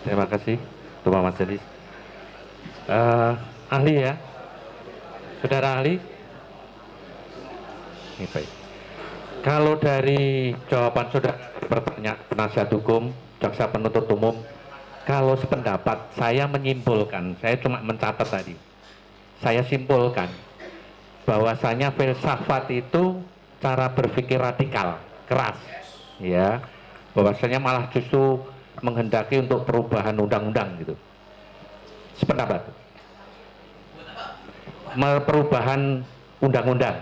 Terima kasih, Ketua Majelis. Ahli ya, saudara ahli. Ini baik. Kalau dari jawaban saudara pertanyaan penasihat hukum, jaksa penuntut umum, kalau sependapat saya menyimpulkan, saya cuma mencatat tadi. Saya simpulkan bahwasanya filsafat itu cara berpikir radikal, keras, ya. Bahwasanya malah justru menghendaki untuk perubahan undang-undang gitu. Sependapat. Perubahan undang-undang.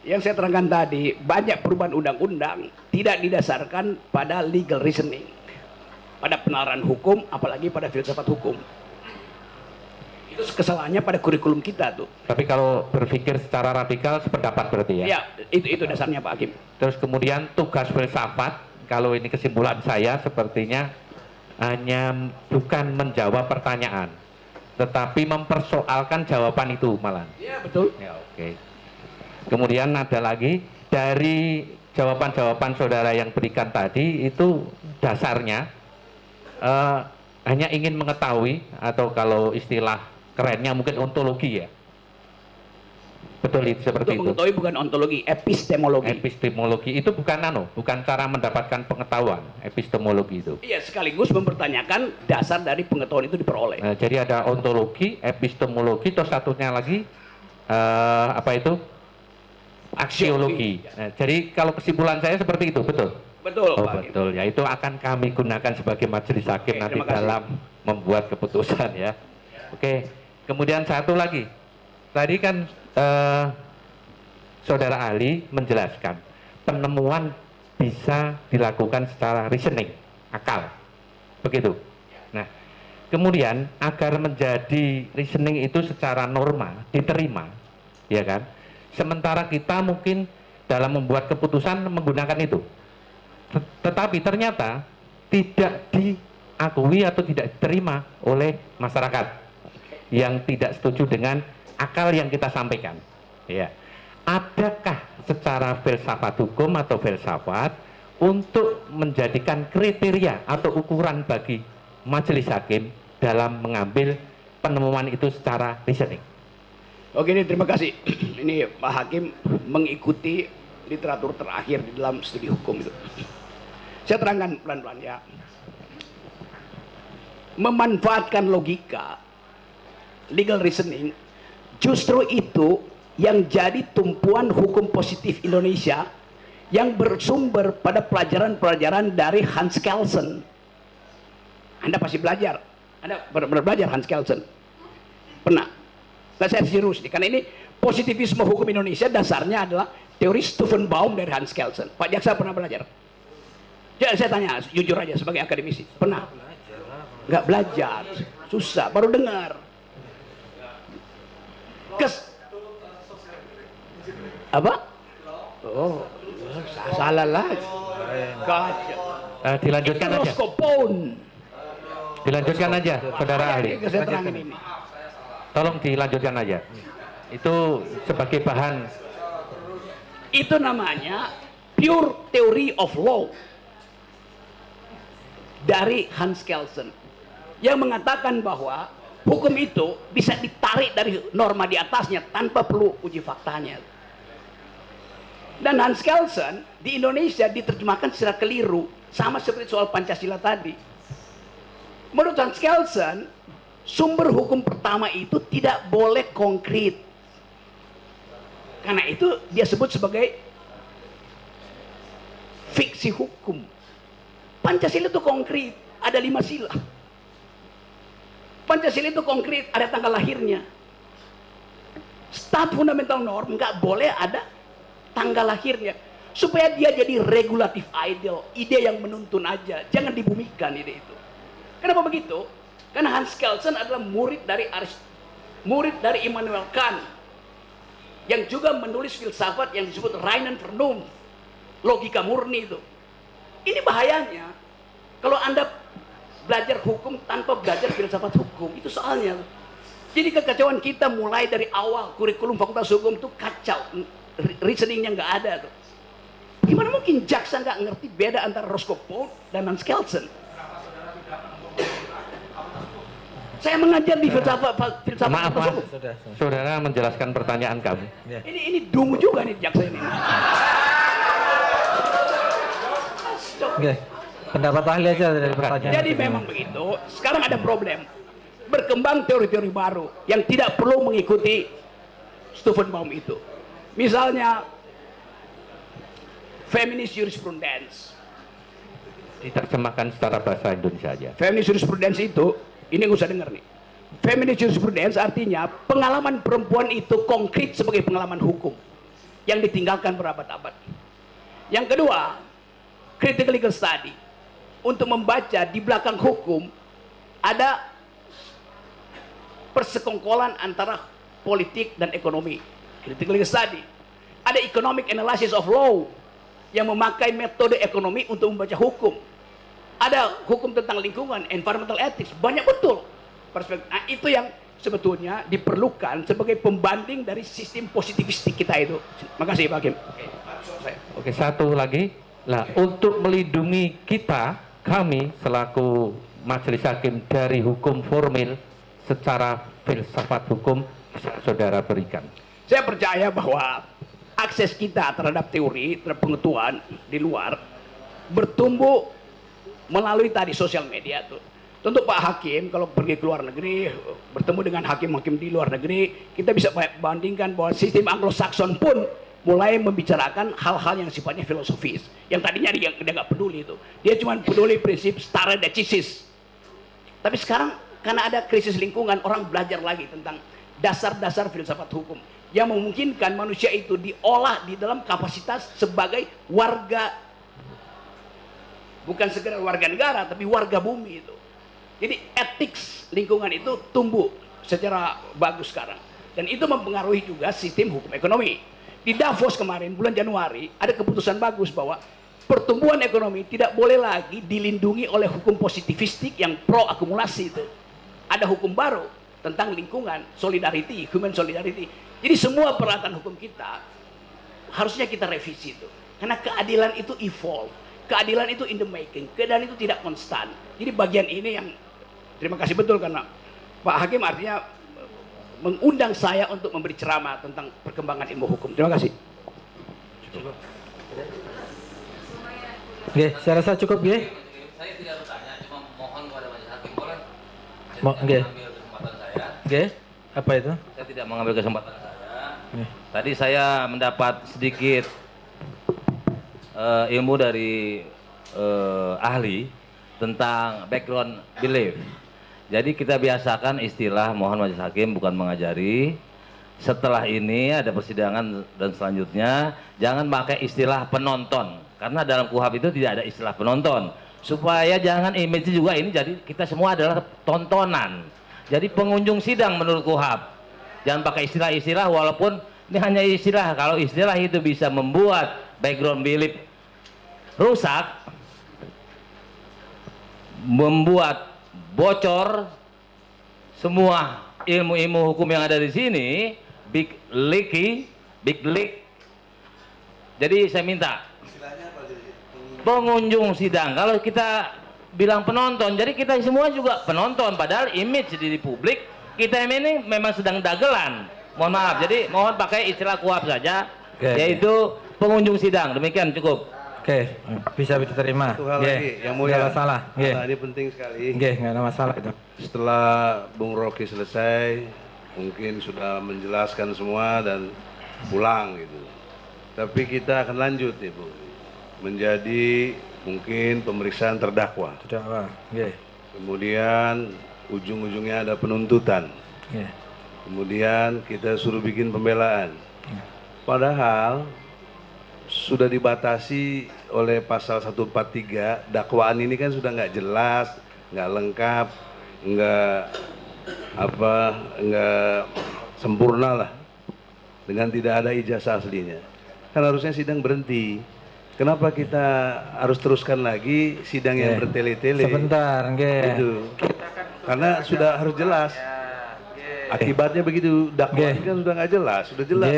Yang saya terangkan tadi, banyak perubahan undang-undang tidak didasarkan pada legal reasoning, pada penalaran hukum, apalagi pada filsafat hukum. Itu kesalahannya pada kurikulum kita tuh. Tapi kalau berpikir secara radikal sependapat berarti ya? Ya, itu dasarnya Pak Hakim. Terus kemudian tugas filsafat, kalau ini kesimpulan saya sepertinya hanya bukan menjawab pertanyaan, tetapi mempersoalkan jawaban itu malah. Ya, betul. Ya, oke. Kemudian ada lagi dari jawaban-jawaban saudara yang berikan tadi itu dasarnya hanya ingin mengetahui, atau kalau istilah kerennya mungkin ontologi ya. Betul, itu seperti itu. Mengetahui bukan ontologi, epistemologi. Epistemologi itu bukan bukan cara mendapatkan pengetahuan, epistemologi itu. Iya, sekaligus mempertanyakan dasar dari pengetahuan itu diperoleh. Nah, jadi ada ontologi, epistemologi, terus satunya lagi apa itu? Aksiologi. Nah, jadi kalau kesimpulan saya seperti itu, betul? Betul, oh, Pak. Betul ya, itu akan kami gunakan sebagai majelis hakim nanti dalam membuat keputusan ya. Oke, kemudian satu lagi. Tadi kan saudara ahli menjelaskan penemuan bisa dilakukan secara reasoning, akal, begitu. Nah, kemudian agar menjadi reasoning itu secara norma diterima, ya kan? Sementara kita mungkin dalam membuat keputusan menggunakan itu, tetapi ternyata tidak diakui atau tidak diterima oleh masyarakat yang tidak setuju dengan akal yang kita sampaikan. Ya, adakah secara filsafat hukum atau filsafat untuk menjadikan kriteria atau ukuran bagi majelis hakim dalam mengambil penemuan itu secara reasoning? Oke, ini terima kasih. Ini Pak Hakim mengikuti literatur terakhir di dalam studi hukum itu. Saya terangkan pelan-pelan ya. Memanfaatkan logika, legal reasoning, justru itu yang jadi tumpuan hukum positif Indonesia yang bersumber pada pelajaran-pelajaran dari Hans Kelsen. Anda pasti belajar. Anda benar belajar Hans Kelsen. Pernah. Nah, saya serius nih, karena ini positivisme hukum Indonesia dasarnya adalah teori Stephen Baum dari Hans Kelsen. Pak Jaksa pernah belajar? Ya, saya tanya, jujur aja sebagai akademisi. Pernah? Nggak belajar. Susah, baru dengar. Apa? Oh, salah lagi. Dilanjutkan aja. Dilanjutkan aja, saudara ahli. Saya terangin ini. Tolong dilanjutkan aja. Itu sebagai bahan. Itu namanya pure theory of law dari Hans Kelsen yang mengatakan bahwa hukum itu bisa ditarik dari norma di atasnya tanpa perlu uji faktanya. Dan Hans Kelsen di Indonesia diterjemahkan secara keliru, sama seperti soal Pancasila tadi. Menurut Hans Kelsen, sumber hukum pertama itu tidak boleh konkret. Karena itu dia sebut sebagai fiksi hukum. Pancasila itu konkret, ada 5 sila. Pancasila itu konkret, ada tanggal lahirnya. Stat fundamental norm nggak boleh ada tanggal lahirnya, supaya dia jadi regulatif ideal, ide yang menuntun aja, jangan dibumikan ide itu. Kenapa begitu? Karena Hans Kelsen adalah murid dari Immanuel Kant, yang juga menulis filsafat yang disebut Reinen Vernunft, logika murni itu. Ini bahayanya kalau Anda belajar hukum tanpa belajar filsafat hukum, itu soalnya. Jadi kekacauan kita mulai dari awal, kurikulum fakultas hukum itu kacau, reasoningnya nggak ada tuh. Gimana mungkin jaksa nggak ngerti beda antara Roscoe Pound dan Hans Kelsen? Saya mengajar di filsafat Maaf Mas, hukum. saudara menjelaskan pertanyaan kami. Ini dungu juga nih jaksa ini. Oke. Pendapat ahli aja dari pertanyaan. Jadi memang begitu. Sekarang ada problem. Berkembang teori-teori baru yang tidak perlu mengikuti Stufenbaum itu. Misalnya feminist jurisprudence. Diterjemahkan secara bahasa Indonesia aja. Feminist jurisprudence itu, ini nggak usah dengar nih. Feminist jurisprudence artinya pengalaman perempuan itu konkret sebagai pengalaman hukum yang ditinggalkan berabad-abad. Yang kedua, critical legal study. Untuk membaca di belakang hukum ada persekongkolan antara politik dan ekonomi. Critical legal study. Ada economic analysis of law yang memakai metode ekonomi untuk membaca hukum. Ada hukum tentang lingkungan, environmental ethics, banyak betul perspektif. Nah, itu yang sebetulnya diperlukan sebagai pembanding dari sistem positivistik kita itu. Makasih Pak Hakim. Oke, satu lagi. Nah, untuk melindungi kita, kami selaku majelis hakim dari hukum formil secara filsafat hukum bisa saudara berikan. Saya percaya bahwa akses kita terhadap teori, terhadap pengetahuan di luar bertumbuh melalui tadi sosial media tuh. Tentu Pak Hakim kalau pergi ke luar negeri bertemu dengan hakim-hakim di luar negeri, kita bisa bandingkan bahwa sistem Anglo-Saxon pun mulai membicarakan hal-hal yang sifatnya filosofis. Yang tadinya dia nggak peduli itu, dia cuma peduli prinsip stare decisis. Tapi sekarang karena ada krisis lingkungan, orang belajar lagi tentang dasar-dasar filsafat hukum yang memungkinkan manusia itu diolah di dalam kapasitas sebagai warga, bukan sekedar warga negara, tapi warga bumi itu. Jadi etik lingkungan itu tumbuh secara bagus sekarang, dan itu mempengaruhi juga sistem hukum ekonomi. Di Davos kemarin bulan Januari ada keputusan bagus bahwa pertumbuhan ekonomi tidak boleh lagi dilindungi oleh hukum positivistik yang pro akumulasi itu. Ada hukum baru tentang lingkungan, solidarity, human solidarity. Jadi semua peralatan hukum kita harusnya kita revisi itu. Karena keadilan itu evolve, keadilan itu in the making, keadilan itu tidak konstan. Jadi bagian ini yang terima kasih betul karena Pak Hakim artinya mengundang saya untuk memberi ceramah tentang perkembangan ilmu hukum. Terima kasih. Oke, saya rasa cukup ya. Saya tidak bertanya, cuma mohon kepada majelis hakim boleh. Oke. Mengambil kesempatan saya. Oke, apa itu? Saya tidak mengambil kesempatan saya. Tadi saya mendapat sedikit ilmu dari ahli tentang background belief. Jadi kita biasakan istilah, mohon majelis hakim bukan mengajari. Setelah ini ada persidangan dan selanjutnya jangan pakai istilah penonton, karena dalam KUHP itu tidak ada istilah penonton. Supaya jangan image juga ini, jadi kita semua adalah tontonan. Jadi pengunjung sidang menurut KUHP. Jangan pakai istilah-istilah walaupun ini hanya istilah. Kalau istilah itu bisa membuat background belief rusak, membuat bocor semua ilmu-ilmu hukum yang ada di sini, big leak. Jadi saya minta pengunjung sidang, kalau kita bilang penonton, jadi kita semua juga penonton, padahal image di publik kita ini memang sedang dagelan. Mohon maaf, jadi mohon pakai istilah KUHP saja, yaitu pengunjung sidang. Demikian cukup. Oke, bisa diterima. Satu hal lagi, yang mulia. Nggak masalah. Nah, ini penting sekali. Nggak ada masalah itu. Setelah Bung Rocky selesai, mungkin sudah menjelaskan semua dan pulang gitu. Tapi kita akan lanjut nih, Bu. Menjadi mungkin pemeriksaan terdakwa. Terdakwa. Nggih. Kemudian ujung-ujungnya ada penuntutan. Nggih. Kemudian kita suruh bikin pembelaan. Padahal sudah dibatasi oleh pasal 143, dakwaan ini kan sudah nggak jelas, nggak lengkap, nggak sempurna lah, dengan tidak ada ijazah aslinya. Kan harusnya sidang berhenti. Kenapa kita harus teruskan lagi sidang yang bertele-tele? Sebentar, Itu. Karena sudah harus jelas. Akibatnya begitu, dakwaan kan sudah nggak jelas, sudah jelas.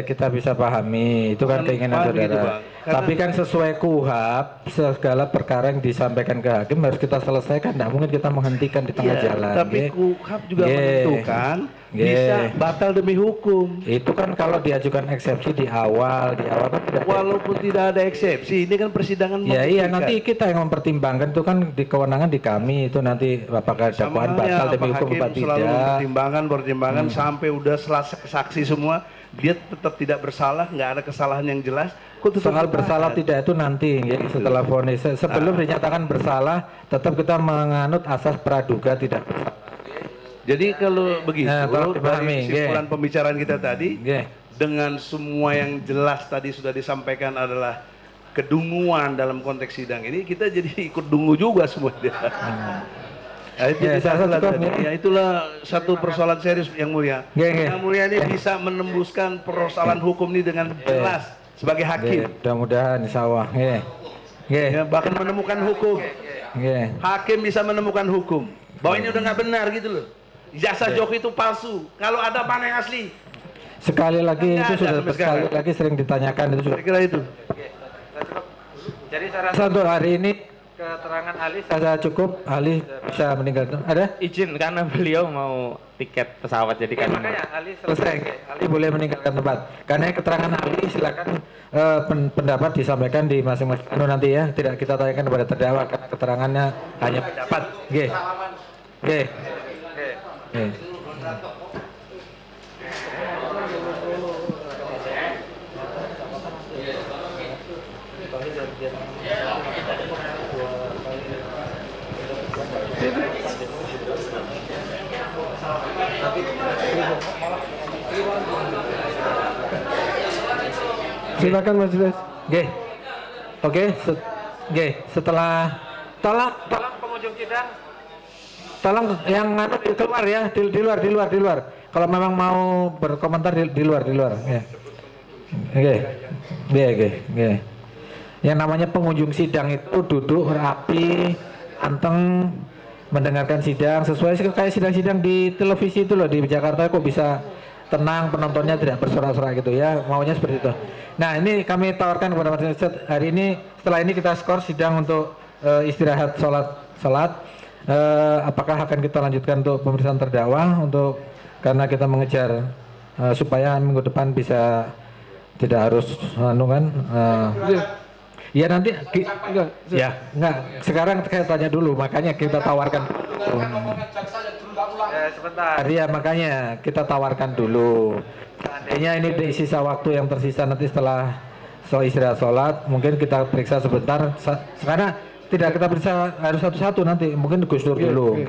Kita bisa pahami, itu kan keinginan Pan saudara. gitu, Bang. Tapi kan sesuai KUHP, segala perkara yang disampaikan ke hakim harus kita selesaikan. Tidak mungkin kita menghentikan di tengah Iya, jalan. tapi nggih. KUHP juga Nggih. menentukan Nggih. bisa batal demi hukum. Itu kan kalau diajukan eksepsi di awal kan tidak. Walaupun tidak ada eksepsi, ini kan persidangan Ya iya, membuktikan. nanti kita yang mempertimbangkan itu kan di kewenangan di kami itu nanti apakah dakwaan Sama halnya batal demi Pak hukum Hakim apa selalu tidak. pertimbangan sampai udah saksi semua, dia tetap tidak bersalah, nggak ada kesalahan yang jelas. Kok tetap Soal ditahan? bersalah tidak itu nanti ya, setelah vonis. Sebelum dinyatakan bersalah, tetap kita menganut asas praduga tidak bersalah. Jadi kalau begitu, Nah, tolong dari dipahami, kesimpulan pembicaraan kita tadi, Nggih. dengan semua yang jelas tadi sudah disampaikan adalah kedunguan dalam konteks sidang ini, kita jadi ikut dungu juga semua. Nah, itu Ya, saya itulah, cukup, ya. ya, itulah satu persoalan serius yang mulia. Nggih, nggih. Yang mulia ini bisa menembuskan persoalan hukum ini dengan jelas sebagai hakim. Nggih, mudah-mudahan insyaallah. Nggih. Nggih. Ya, bahkan menemukan hukum. Nggih. Hakim bisa menemukan hukum bahwa ini udah nggak benar gitu loh. Jasa Jokowi itu palsu. Kalau ada mana yang asli? Sekali lagi Nggak itu ada sudah sampai sekali sekarang. lagi sering ditanyakan itu sudah. Saya kira itu. Jadi saya rasa untuk hari ini keterangan ahli saya cukup. Ahli bisa meninggalkan. Ada? Izin karena beliau mau tiket pesawat jadi kan Makanya ahli selesai. Ahli boleh meninggalkan tempat. Karena keterangan ahli silakan pendapat disampaikan di masing-masing nanti ya. Tidak kita tanyakan kepada terdakwa karena keterangannya hanya pendapat. Nggih. Nggih. Nggih. Silakan Mas Julius. Nggih. Oke, nggih, setelah tolong pengunjung sidang tolong yang nganu keluar ya, di luar. Kalau memang mau berkomentar di luar. Ya. Nggih. Yang namanya pengunjung sidang itu duduk rapi, anteng, mendengarkan sidang sesuai kayak sidang-sidang di televisi itu loh di Jakarta kok bisa tenang, penontonnya tidak bersorak-sorak gitu ya, maunya seperti itu. Nah ini kami tawarkan kepada Mas Ustaz hari ini, setelah ini kita skor sidang untuk istirahat sholat. Apakah akan kita lanjutkan untuk pemeriksaan terdakwa untuk karena kita mengejar supaya minggu depan bisa tidak harus ya nanti enggak sekarang saya tanya dulu makanya kita tawarkan sebentar ya makanya kita tawarkan dulu seandainya ini di sisa waktu yang tersisa nanti setelah istirahat sholat mungkin kita periksa sebentar sekarang tidak kita periksa harus satu-satu nanti mungkin Gus Dur dulu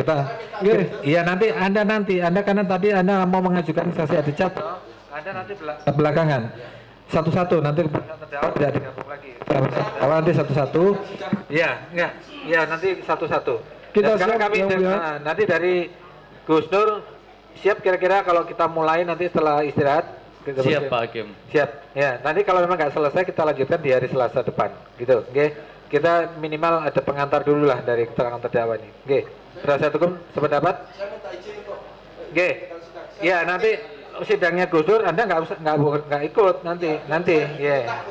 iya nanti anda karena tadi anda mau mengajukan saksi adicat anda nanti belakangan satu-satu nanti terdakwa tidak digabung lagi. Kalau nanti satu-satu, ya nanti satu-satu. Kita sekarang kami nanti dari Gus Nur siap kira-kira kalau kita mulai nanti setelah istirahat. siap Pak Hakim. Siap. Ya nanti kalau memang nggak selesai kita lanjutkan di hari Selasa depan, gitu. Oke. Kita minimal ada pengantar dulu lah dari keterangan terdakwa ini. Oke. Penasihat hukum sependapat? Oke. Ya nanti sidangnya Gus Dur Anda nggak ikut nanti ya.